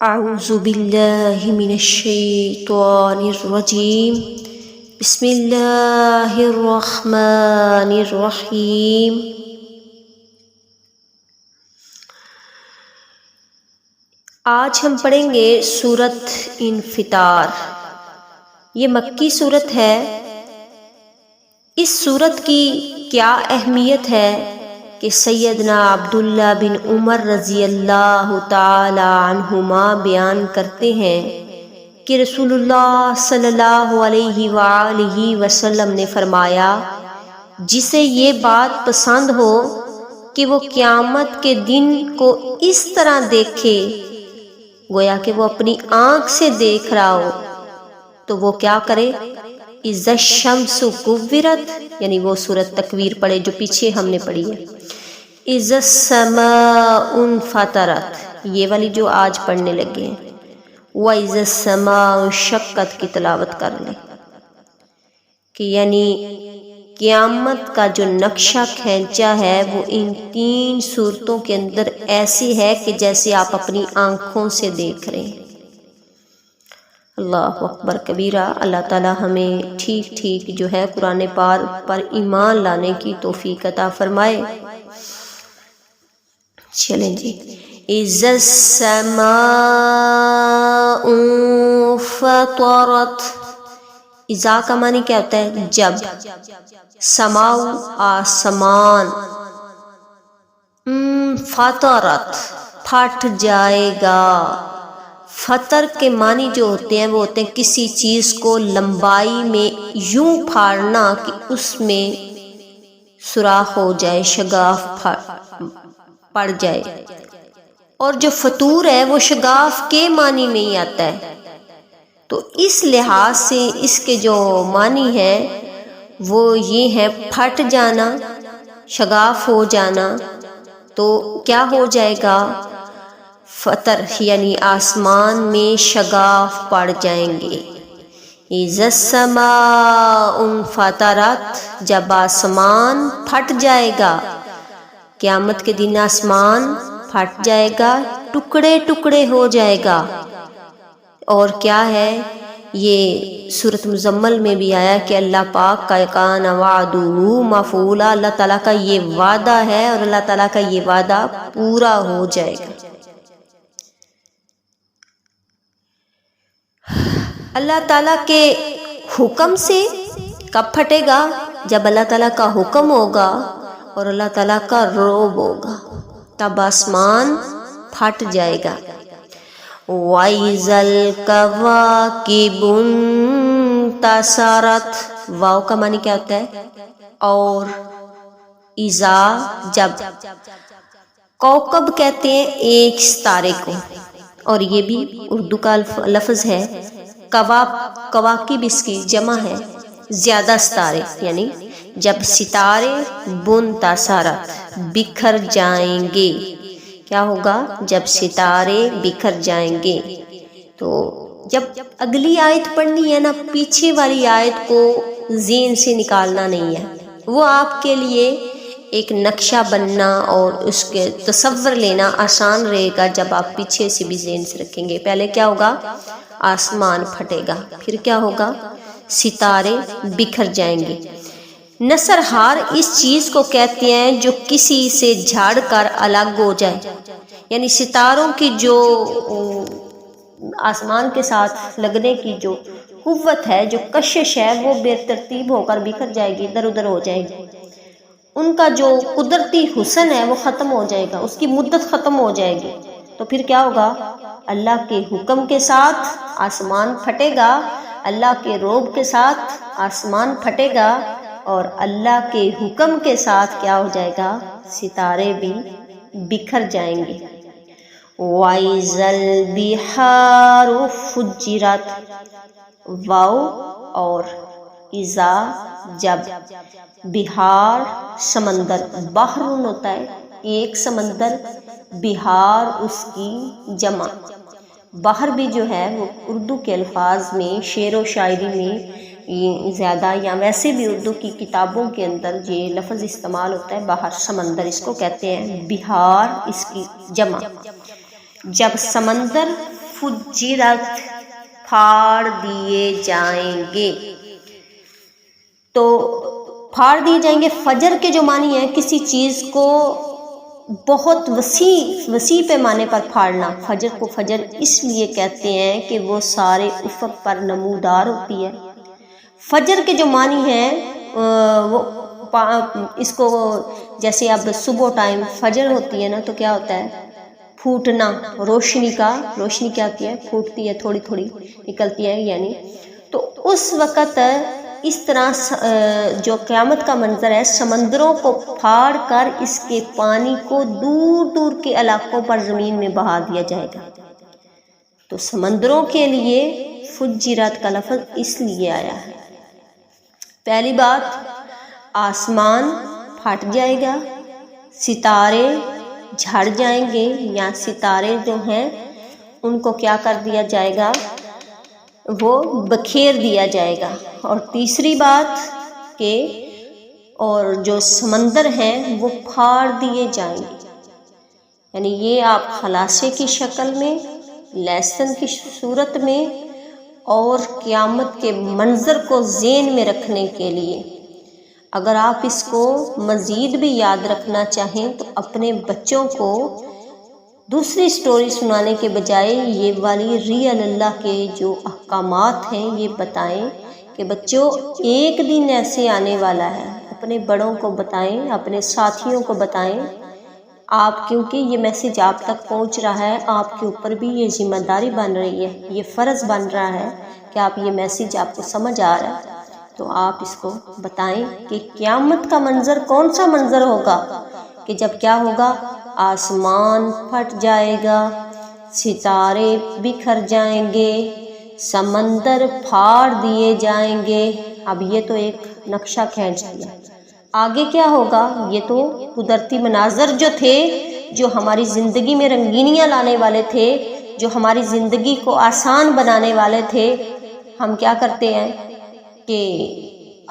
اعوذ باللہ من الشیطان الرجیم بسم اللہ الرحمن الرحیم۔ آج ہم پڑھیں گے سورۃ انفطار۔ یہ مکی سورت ہے۔ اس سورت کی کیا اہمیت ہے کہ سیدنا عبداللہ بن عمر رضی اللہ تعالی عنہما بیان کرتے ہیں کہ رسول اللہ صلی اللہ علیہ وآلہ وسلم نے فرمایا، جسے یہ بات پسند ہو کہ وہ قیامت کے دن کو اس طرح دیکھے گویا کہ وہ اپنی آنکھ سے دیکھ رہا ہو، تو وہ کیا کرے؟ اذا الشمس کورت، یعنی وہ سورۃ تکویر پڑھے جو پیچھے ہم نے پڑھی ہے۔ اذا السماء انفطرت، یہ والی جو آج پڑھنے لگے ہیں۔ وَإِذَا السَّمَاءُ انشَقَّتْ کی تلاوت کر لیں کہ یعنی قیامت کا جو نقشہ کھینچا ہے وہ ان تین صورتوں کے اندر ایسی ہے کہ جیسے آپ اپنی آنکھوں سے دیکھ رہے ہیں۔ اللہ اکبر کبیرہ۔ اللہ تعالی ہمیں ٹھیک ٹھیک جو ہے قرآن پاک پر ایمان لانے کی توفیق عطا فرمائے۔ چلیں جی۔ اذا السماء انفطرت، اذا کا معنی کیا ہوتا ہے؟ جب۔ سماء آسمان، انفطرت پھٹ جائے گا۔ فطر کے معنی جو ہوتے ہیں وہ ہوتے ہیں کسی چیز کو لمبائی میں یوں پھاڑنا کہ اس میں سوراخ ہو جائے، شگاف پڑ جائے، اور جو فطور ہے وہ شگاف کے معنی میں ہی آتا ہے۔ تو اس لحاظ سے اس کے جو معنی ہے وہ یہ ہے پھٹ جانا، شگاف ہو جانا۔ تو کیا ہو جائے گا؟ فطر یعنی آسمان میں شگاف پڑ جائیں گے۔ اذا السماء انفطرت، جب آسمان پھٹ جائے گا، قیامت کے دن آسمان پھٹ جائے گا، ٹکڑے ٹکڑے ہو جائے گا۔ اور کیا ہے یہ سورۃ مزمل میں بھی آیا کہ اللہ پاک کا کان وعدہ مفعولا، اللہ تعالیٰ کا یہ وعدہ ہے اور اللہ تعالیٰ کا یہ وعدہ پورا ہو جائے گا۔ اللہ تعالیٰ کے حکم سے کب پھٹے گا؟ جب اللہ تعالیٰ کا حکم ہوگا اور اللہ تعالیٰ کا رعب ہوگا، تب آسمان پھٹ جائے گا۔ وَإِذَا الْكَوَاكِبُ انتَثَرَتْ، واو کا معنی کیا ہوتا ہے؟ اور، اذا جب۔ کوکب کہتے ہیں ایک ستارے کو، اور یہ بھی اردو کا لفظ ہے۔ کواکب اس کی جمع ہے، زیادہ ستارے، یعنی جب ستارے بنتثرت بکھر جائیں گے۔ کیا ہوگا؟ جب ستارے بکھر جائیں گے۔ تو جب اگلی آیت پڑھنی ہے نا، پیچھے والی آیت کو ذہن سے نکالنا نہیں ہے، وہ آپ کے لیے ایک نقشہ بننا اور اس کے تصور لینا آسان رہے گا جب آپ پیچھے سے بھی ذہن سے رکھیں گے۔ پہلے کیا ہوگا؟ آسمان پھٹے گا، پھر کیا ہوگا؟ ستارے بکھر جائیں گے۔ نثرہار اس چیز کو کہتے ہیں جو کسی سے جھاڑ کر الگ ہو جائے، یعنی ستاروں کی جو آسمان کے ساتھ لگنے کی جو قوت ہے، جو کشش ہے، وہ بے ترتیب ہو کر بکھر جائے گی، ادھر ادھر ہو جائے گی۔ ان کا جو قدرتی حسن ہے وہ ختم ہو جائے گا، اس کی مدت ختم ہو جائے گی۔ تو پھر کیا ہوگا؟ اللہ کے حکم کے ساتھ آسمان پھٹے گا، اللہ کے رعب کے ساتھ آسمان پھٹے گا، اور اللہ کے حکم کے ساتھ کیا ہو جائے گا؟ ستارے بھی بکھر جائیں گے۔ وَإِذَا الْبِحَارُ فُجِّرَتْ، واو اور اذا جب۔ بہار سمندر، بحرن ہوتا ہے ایک سمندر، بہار اس کی جمع۔ بحر بھی جو ہے وہ اردو کے الفاظ میں شعر و شاعری میں زیادہ، یا ویسے بھی اردو کی کتابوں کے اندر یہ لفظ استعمال ہوتا ہے، بحر سمندر اس کو کہتے ہیں، بہار اس کی جمع۔ جب سمندر فجرت پھاڑ دیے جائیں گے. تو پھاڑ دیے جائیں گے، فجر کے جو معنی ہے کسی چیز کو بہت وسیع پیمانے پر پھاڑنا. فجر کو فجر اس لیے کہتے ہیں کہ وہ سارے افق پر نمودار ہوتی ہے. فجر کے جو معنی ہیں وہ اس کو جیسے اب صبح ٹائم فجر ہوتی ہے نا تو کیا ہوتا ہے؟ پھوٹنا، روشنی کیا ہوتی ہے؟ پھوٹتی ہے، تھوڑی تھوڑی نکلتی ہے یعنی. تو اس وقت اس طرح جو قیامت کا منظر ہے، سمندروں کو پھاڑ کر اس کے پانی کو دور دور کے علاقوں پر زمین میں بہا دیا جائے گا. تو سمندروں کے لیے فجرت کا لفظ اس لیے آیا ہے. پہلی بات، آسمان پھٹ جائے گا، ستارے جھڑ جائیں گے، یا ستارے جو ہیں ان کو کیا کر دیا جائے گا؟ وہ بکھیر دیا جائے گا. اور تیسری بات کہ اور جو سمندر ہیں وہ پھاڑ دیے جائیں گے. یعنی یہ آپ خلاصے کی شکل میں، لیسن کی صورت میں اور قیامت کے منظر کو ذہن میں رکھنے کے لیے اگر آپ اس کو مزید بھی یاد رکھنا چاہیں تو اپنے بچوں کو دوسری سٹوری سنانے کے بجائے یہ والی ریئل اللہ کے جو احکامات ہیں یہ بتائیں کہ بچوں ایک دن ایسے آنے والا ہے. اپنے بڑوں کو بتائیں، اپنے ساتھیوں کو بتائیں. آپ کیونکہ یہ میسیج آپ تک پہنچ رہا ہے، آپ کے اوپر بھی یہ ذمہ داری بن رہی ہے، یہ فرض بن رہا ہے کہ آپ یہ میسیج آپ کو سمجھ آ رہا ہے تو آپ اس کو بتائیں کہ قیامت کا منظر کون سا منظر ہوگا کہ جب کیا ہوگا؟ آسمان پھٹ جائے گا، ستارے بکھر جائیں گے، سمندر پھاڑ دیے جائیں گے. اب یہ تو ایک نقشہ کھینچ دیا. آگے کیا ہوگا؟ یہ تو قدرتی مناظر جو تھے، جو ہماری زندگی میں رنگینیاں لانے والے تھے، جو ہماری زندگی کو آسان بنانے والے تھے. ہم کیا کرتے ہیں کہ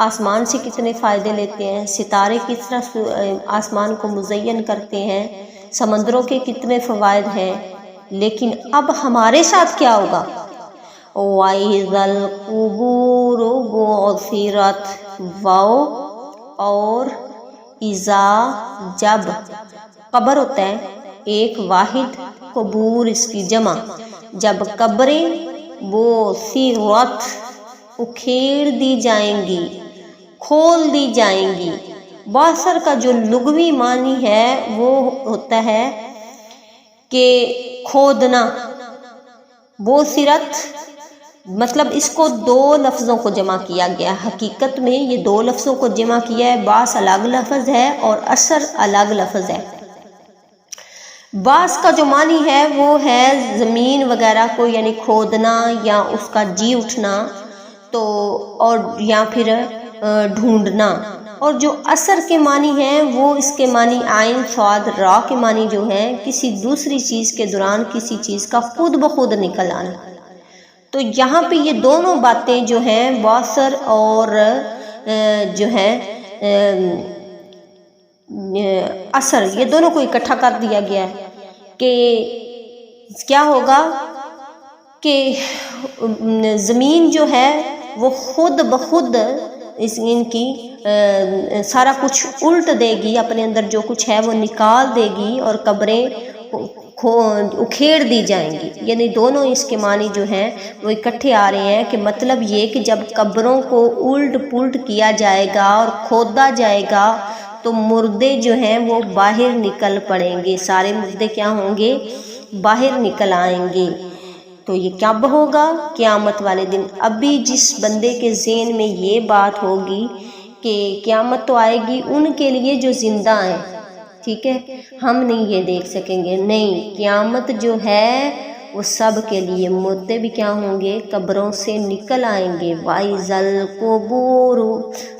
آسمان سے کتنے فائدے لیتے ہیں، ستارے کس طرح آسمان کو مزین کرتے ہیں، سمندروں کے کتنے فوائد ہیں. لیکن اب ہمارے ساتھ کیا ہوگا؟ وَإِذَا الْقُبُورُ بُعْثِرَتْ، واو اور اذا، جب. قبر ہوتا ہے ایک واحد، قبور اس کی جمع. جب قبریں بُعْثِرَتْ اکھیڑ دی جائیں گی، کھول دی جائیں گی. بعثر کا جو لغوی معنی ہے وہ ہوتا ہے کہ کھودنا. بُعْثِرَتْ مطلب اس کو دو لفظوں کو جمع کیا گیا. حقیقت میں یہ دو لفظوں کو جمع کیا ہے. بعث الگ لفظ ہے اور اثر الگ لفظ ہے. بعث کا جو معنی ہے وہ ہے زمین وغیرہ کو یعنی کھودنا یا اس کا جی اٹھنا، تو اور یا پھر ڈھونڈنا. اور جو اثر کے معنی ہیں وہ اس کے معنی عین صاد را کے معنی جو ہے کسی دوسری چیز کے دوران کسی چیز کا خود بخود نکل آنا. تو یہاں پہ یہ دونوں باتیں جو ہیں بعثر اور جو ہے اثر، یہ دونوں کو اکٹھا کر دیا گیا ہے کہ کیا ہوگا کہ زمین جو ہے وہ خود بخود ان کی سارا کچھ الٹ دے گی، اپنے اندر جو کچھ ہے وہ نکال دے گی اور قبریں اکھیڑ دی جائیں گی. یعنی دونوں اس کے معنی جو ہیں وہ اکٹھے آ رہے ہیں کہ مطلب یہ کہ جب قبروں کو الٹ پلٹ کیا جائے گا اور کھودا جائے گا تو مردے جو ہیں وہ باہر نکل پڑیں گے. سارے مردے کیا ہوں گے؟ باہر نکل آئیں گے. تو یہ کب ہوگا؟ قیامت والے دن. ابھی جس بندے کے ذہن میں یہ بات ہوگی کہ قیامت تو آئے گی ان کے لیے جو زندہ ہیں، ٹھیک ہے، ہم نہیں یہ دیکھ سکیں گے. نہیں، قیامت جو ہے وہ سب کے لیے. مردے بھی کیا ہوں گے؟ قبروں سے نکل آئیں گے. وَإِذَا الْقُبُورُ،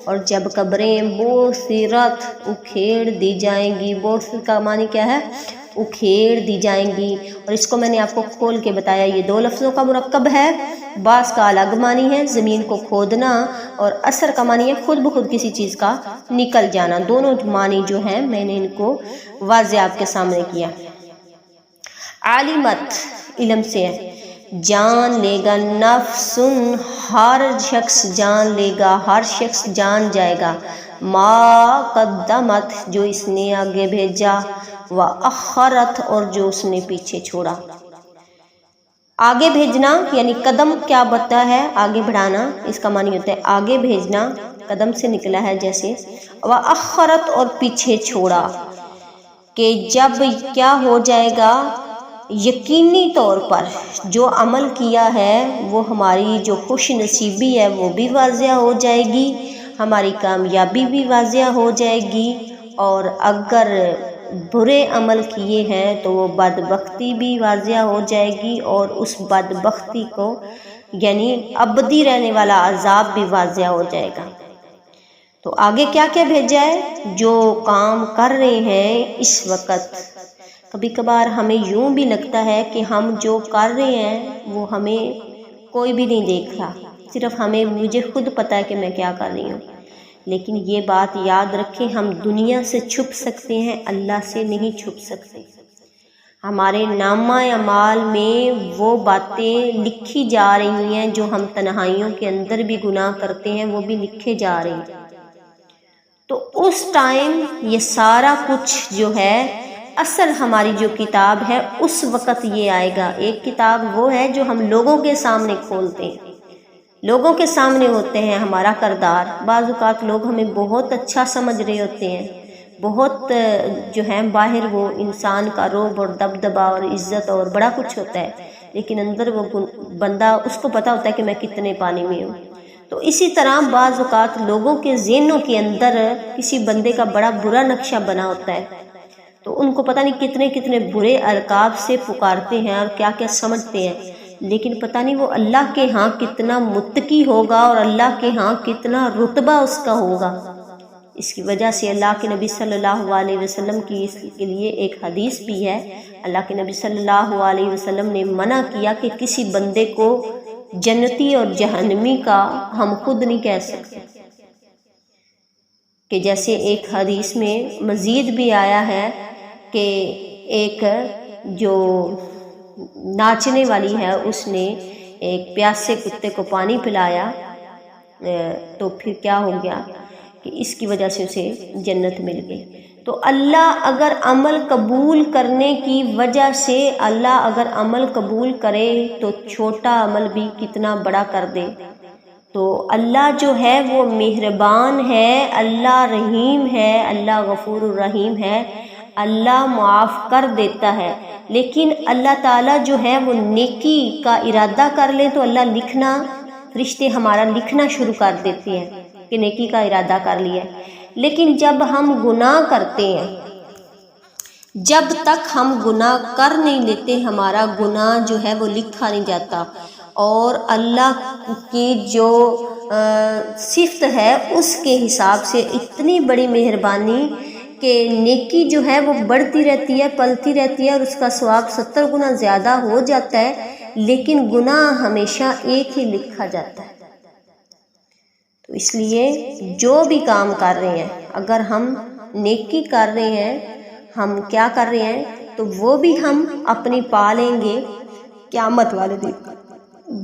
اور جب قبریں بُعْثِرَتْ اکھیڑ دی جائیں گی. بُعْث کا معنی کیا ہے؟ اکھیڑ دی جائیں گی. اور اس کو میں نے آپ کو کھول کے بتایا، یہ دو لفظوں کا مرکب ہے. بعث کا الگ معنی ہے زمین کو کھودنا، اور اثر کا معنی ہے خود بخود کسی چیز کا نکل جانا. دونوں معنی جو ہیں میں نے ان کو واضح آپ کے سامنے کیا. عالمت علم سے ہے. جان لے گا، نفس ہر شخص جان لے گا، ہر شخص جان جائے گا، ما قدمت جو اس نے آگے بھیجا، وأخرت اور جو اس نے پیچھے چھوڑا۔ آگے بھیجنا یعنی قدم کیا بتا ہے؟ آگے بڑھانا، اس کا معنی ہوتا ہے آگے بھیجنا، قدم سے نکلا ہے جیسے، وأخرت اور پیچھے چھوڑا، کہ جب کیا ہو جائے گا، یقینی طور پر جو عمل کیا ہے وہ ہماری جو خوش نصیبی ہے وہ بھی واضح ہو جائے گی، ہماری کامیابی بھی واضح ہو جائے گی، اور اگر برے عمل کیے ہیں تو وہ بدبختی بھی واضح ہو جائے گی، اور اس بدبختی کو یعنی ابدی رہنے والا عذاب بھی واضح ہو جائے گا۔ تو آگے کیا کیا بھیجا ہے؟ جو کام کر رہے ہیں اس وقت، کبھی کبھار ہمیں یوں بھی لگتا ہے کہ ہم جو کر رہے ہیں وہ ہمیں کوئی بھی نہیں دیکھ رہا، صرف مجھے خود پتہ ہے کہ میں کیا کر رہی ہوں، لیکن یہ بات یاد رکھیں، ہم دنیا سے چھپ سکتے ہیں، اللہ سے نہیں چھپ سکتے۔ ہمارے نامہ اعمال میں وہ باتیں لکھی جا رہی ہیں جو ہم تنہائیوں کے اندر بھی گناہ کرتے ہیں، وہ بھی لکھے جا رہے ہیں۔ تو اس ٹائم یہ سارا کچھ جو ہے، اصل ہماری جو کتاب ہے اس وقت یہ آئے گا۔ ایک کتاب وہ ہے جو ہم لوگوں کے سامنے کھولتے ہیں، لوگوں کے سامنے ہوتے ہیں ہمارا کردار۔ بعض اوقات لوگ ہمیں بہت اچھا سمجھ رہے ہوتے ہیں، بہت جو ہے باہر وہ انسان کا رعب اور دبدبا اور عزت اور بڑا کچھ ہوتا ہے، لیکن اندر وہ بندہ، اس کو پتہ ہوتا ہے کہ میں کتنے پانی میں ہوں۔ تو اسی طرح بعض اوقات لوگوں کے ذہنوں کے اندر کسی بندے کا بڑا برا نقشہ بنا ہوتا ہے، تو ان کو پتہ نہیں کتنے کتنے برے القاب سے پکارتے ہیں اور کیا کیا سمجھتے ہیں، لیکن پتہ نہیں وہ اللہ کے ہاں کتنا متقی ہوگا اور اللہ کے ہاں کتنا رتبہ اس کا ہوگا۔ اس کی وجہ سے اللہ کے نبی صلی اللہ علیہ وسلم کی اس کے لیے ایک حدیث بھی ہے۔ اللہ کے نبی صلی اللہ علیہ وسلم نے منع کیا کہ کسی بندے کو جنتی اور جہنمی کا ہم خود نہیں کہہ سکتے، کہ جیسے ایک حدیث میں مزید بھی آیا ہے کہ ایک جو ناچنے والی ہے اس نے ایک پیاسے کتے کو پانی پلایا، تو پھر کیا ہو گیا کہ اس کی وجہ سے اسے جنت مل گئی۔ تو اللہ اگر عمل قبول کرنے کی وجہ سے، اللہ اگر عمل قبول کرے تو چھوٹا عمل بھی کتنا بڑا کر دے۔ تو اللہ جو ہے وہ مہربان ہے، اللہ رحیم ہے، اللہ غفور الرحیم ہے، اللہ معاف کر دیتا ہے۔ لیکن اللہ تعالیٰ جو ہے وہ نیکی کا ارادہ کر لے تو اللہ لکھنا، فرشتے ہمارا لکھنا شروع کر دیتے ہیں کہ نیکی کا ارادہ کر لیا۔ لیکن جب ہم گناہ کرتے ہیں، جب تک ہم گناہ کر نہیں لیتے، ہمارا گناہ جو ہے وہ لکھا نہیں جاتا، اور اللہ کی جو صفت ہے اس کے حساب سے اتنی بڑی مہربانی کہ نیکی جو ہے وہ بڑھتی رہتی ہے، پلتی رہتی ہے، اور اس کا ثواب 70 گنا زیادہ ہو جاتا ہے، لیکن گناہ ہمیشہ ایک ہی لکھا جاتا ہے۔ تو اس لیے جو بھی کام کر رہے ہیں، اگر ہم نیکی کر رہے ہیں، ہم کیا کر رہے ہیں، تو وہ بھی ہم اپنی پا لیں گے قیامت والے دن۔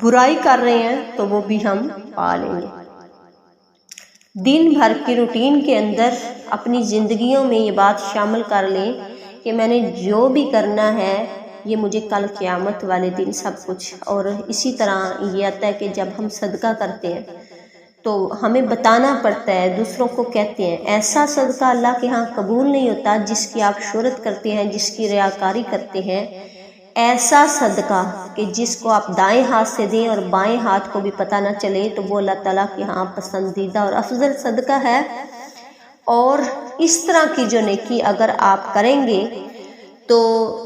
برائی کر رہے ہیں تو وہ بھی ہم پا لیں گے۔ دن بھر کی روٹین کے اندر اپنی زندگیوں میں یہ بات شامل کر لیں کہ میں نے جو بھی کرنا ہے یہ مجھے کل قیامت والے دن سب کچھ۔ اور اسی طرح یہ آتا ہے کہ جب ہم صدقہ کرتے ہیں تو ہمیں بتانا پڑتا ہے، دوسروں کو کہتے ہیں ایسا صدقہ اللہ کے ہاں قبول نہیں ہوتا جس کی آپ شہرت کرتے ہیں، جس کی ریاکاری کرتے ہیں۔ ایسا صدقہ کہ جس کو آپ دائیں ہاتھ سے دیں اور بائیں ہاتھ کو بھی پتہ نہ چلے، تو وہ اللہ تعالیٰ کے ہاں پسندیدہ اور افضل صدقہ ہے۔ اور اس طرح کی جو نیکی اگر آپ کریں گے تو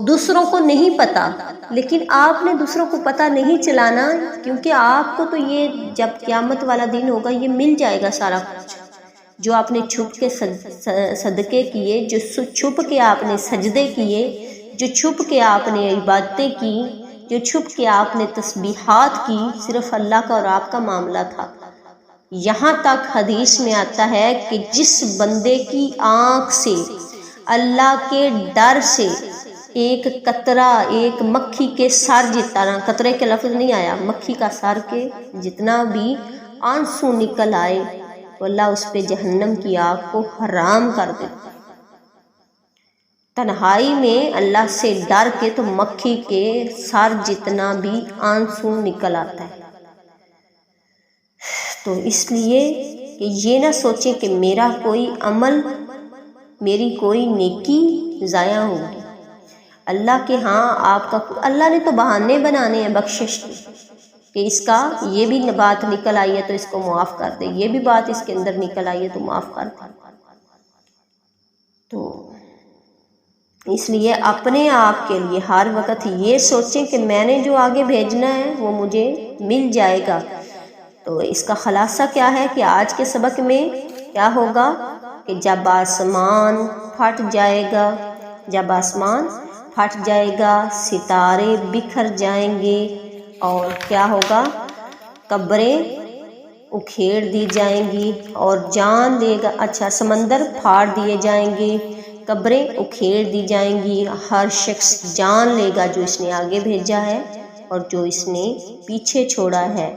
دوسروں کو نہیں پتہ، لیکن آپ نے دوسروں کو پتہ نہیں چلانا، کیونکہ آپ کو تو یہ جب قیامت والا دن ہوگا یہ مل جائے گا سارا کچھ۔ جو آپ نے چھپ کے صدقے کیے، جو چھپ کے آپ نے سجدے کیے، جو چھپ کے آپ نے عبادتیں کی، جو چھپ کے آپ نے تسبیحات کی، صرف اللہ کا اور آپ کا معاملہ تھا۔ یہاں تک حدیث میں آتا ہے کہ جس بندے کی آنکھ سے اللہ کے ڈر سے ایک قطرہ ایک مکھی کے سر جتنا، قطرے کے لفظ نہیں آیا، مکھی کا سر کے جتنا بھی آنسو نکل آئے تو اللہ اس پہ جہنم کی آگ کو حرام کر دیتا ہے۔ تنہائی میں اللہ سے ڈر کے تو مکھی کے سر جتنا بھی آنسو نکل آتا ہے۔ تو اس لیے کہ یہ نہ سوچیں کہ میرا کوئی عمل، میری کوئی نیکی ضائع ہوگی۔ اللہ کے ہاں آپ کا، اللہ نے تو بہانے بنانے ہیں بخشش کے، کہ اس کا یہ بھی بات نکل آئی ہے تو اس کو معاف کر دے، یہ بھی بات اس کے اندر نکل آئی ہے تو معاف کر دے۔ تو اس لیے اپنے آپ کے لیے ہر وقت یہ سوچیں کہ میں نے جو آگے بھیجنا ہے وہ مجھے مل جائے گا۔ تو اس کا خلاصہ کیا ہے کہ آج کے سبق میں کیا ہوگا کہ جب آسمان پھٹ جائے گا، جب آسمان پھٹ جائے گا، ستارے بکھر جائیں گے، اور کیا ہوگا، قبریں اکھیڑ دی جائیں گی اور جان لے گا، اچھا سمندر پھاڑ دیے جائیں گے، قبریں اکھیڑ دی جائیں گی، ہر شخص جان لے گا جو اس نے آگے بھیجا ہے اور جو اس نے پیچھے چھوڑا ہے۔